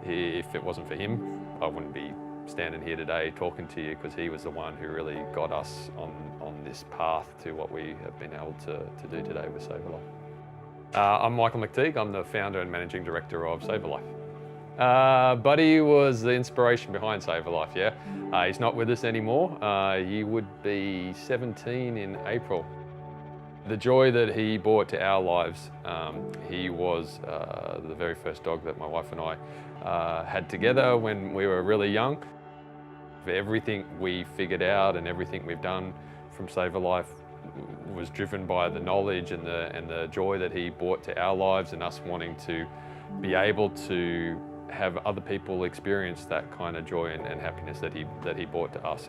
If it wasn't for him, I wouldn't be standing here today talking to you, because he was the one who really got us on this path to what we have been able to do today with SavourLife. I'm Michael McTeague. I'm the founder and managing director of SavourLife. Buddy was the inspiration behind SavourLife, yeah. He's not with us anymore. He would be 17 in April. The joy that he brought to our lives, he was the very first dog that my wife and I had together when we were really young. Everything we figured out and everything we've done from SavourLife was driven by the knowledge and the joy that he brought to our lives, and us wanting to be able to have other people experience that kind of joy and happiness that he brought to us.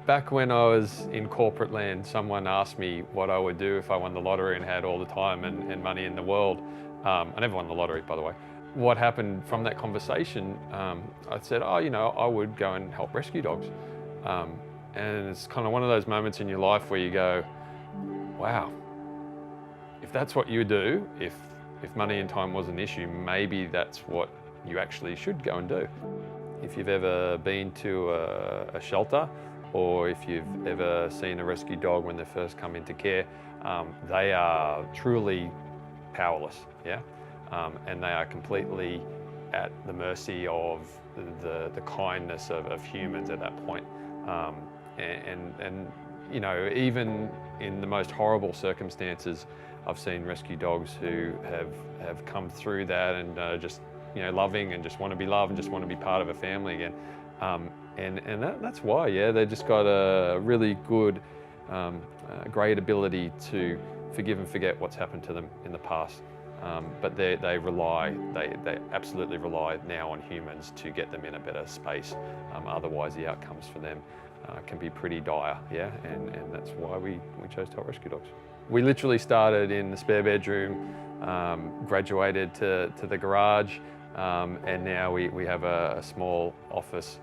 Back when I was in corporate land, someone asked me what I would do if I won the lottery and had all the time and money in the world. I never won the lottery, by the way. What happened from that conversation, I said, oh, you know, I would go and help rescue dogs. And it's kind of one of those moments in your life where you go, wow, if that's what you do, if money and time was an issue, maybe that's what you actually should go and do. If you've ever been to a shelter, or if you've ever seen a rescue dog when they first come into care, they are truly powerless, yeah? And they are completely at the mercy of the kindness of humans at that point. And you know, even in the most horrible circumstances, I've seen rescue dogs who have come through that and just, you know, loving and just want to be loved and just want to be part of a family again. And that's why, yeah, they've just got a really good, great ability to forgive and forget what's happened to them in the past. But they absolutely rely now on humans to get them in a better space. Otherwise, the outcomes for them can be pretty dire, yeah, and that's why we chose to help rescue dogs. We literally started in the spare bedroom, graduated to the garage, and now we have a small office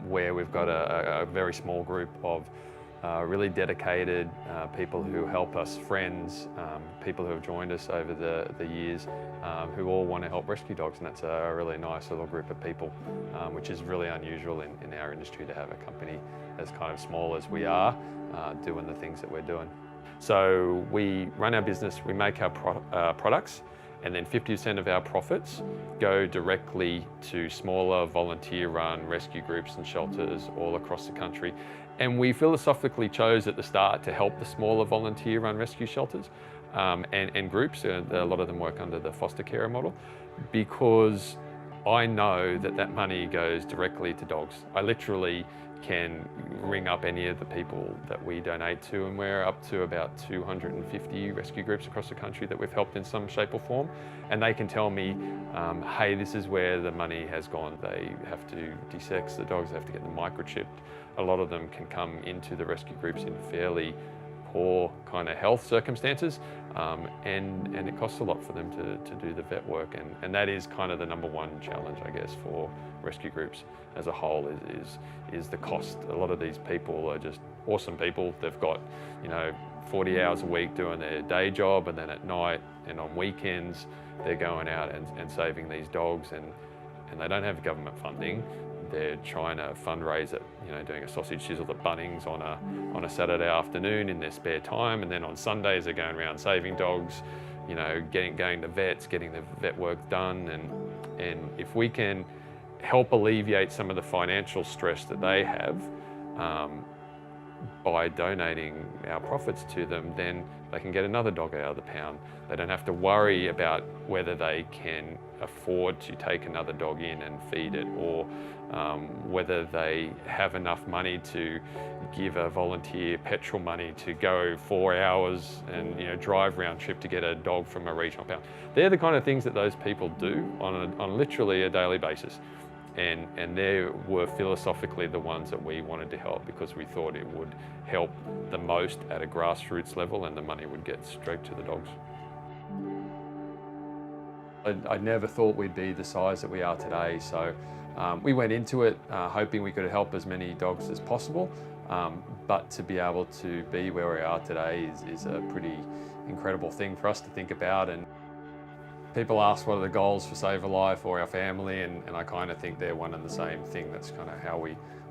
where we've got a very small group of really dedicated people who help us, friends, people who have joined us over the years, who all want to help rescue dogs, and that's a really nice little group of people, which is really unusual in our industry, to have a company as kind of small as we are doing the things that we're doing. So we run our business, we make our products, and then 50% of our profits go directly to smaller volunteer-run rescue groups and shelters all across the country. And we philosophically chose at the start to help the smaller volunteer-run rescue shelters and groups. A lot of them work under the foster care model, because I know that money goes directly to dogs. I literally can ring up any of the people that we donate to, and we're up to about 250 rescue groups across the country that we've helped in some shape or form, and they can tell me, hey, this is where the money has gone. They have to desex the dogs, they have to get them microchipped. A lot of them can come into the rescue groups in fairly poor kind of health circumstances, and it costs a lot for them to do the vet work, and that is kind of the number one challenge, I guess, for rescue groups as a whole is the cost. A lot of these people are just awesome people. They've got, you know, 40 hours a week doing their day job, and then at night and on weekends they're going out and saving these dogs, and they don't have government funding. They're trying to fundraise it, you know, doing a sausage sizzle at Bunnings on a Saturday afternoon in their spare time, and then on Sundays they're going around saving dogs, you know, going to vets, getting the vet work done, and if we can help alleviate some of the financial stress that they have by donating our profits to them, then they can get another dog out of the pound. They don't have to worry about whether they can afford to take another dog in and feed it, or whether they have enough money to give a volunteer petrol money to go 4 hours and, you know, drive round trip to get a dog from a regional pound. They're the kind of things that those people do on literally a daily basis. And they were philosophically the ones that we wanted to help, because we thought it would help the most at a grassroots level, and the money would get straight to the dogs. I never thought we'd be the size that we are today, so we went into it hoping we could help as many dogs as possible, but to be able to be where we are today is a pretty incredible thing for us to think about. And People ask what are the goals for SavourLife or our family, and I kind of think they're one and the same thing. That's kind of how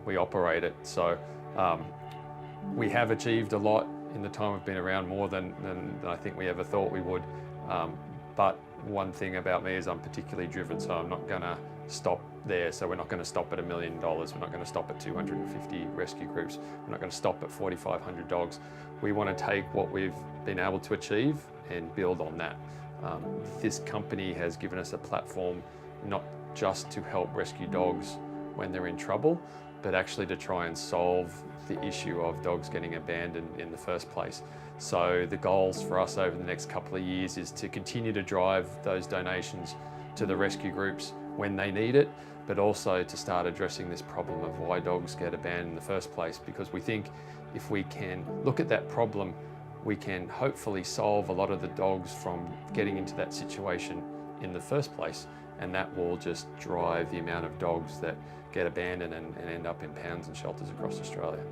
we operate it. So we have achieved a lot in the time we've been around, more than I think we ever thought we would. But one thing about me is I'm particularly driven, so I'm not going to stop there. So we're not going to stop at $1 million. We're not going to stop at 250 rescue groups. We're not going to stop at 4,500 dogs. We want to take what we've been able to achieve and build on that. This company has given us a platform not just to help rescue dogs when they're in trouble, but actually to try and solve the issue of dogs getting abandoned in the first place. So the goals for us over the next couple of years is to continue to drive those donations to the rescue groups when they need it, but also to start addressing this problem of why dogs get abandoned in the first place, because we think if we can look at that problem, we can hopefully solve a lot of the dogs from getting into that situation in the first place, and that will just drive the amount of dogs that get abandoned and end up in pounds and shelters across Australia.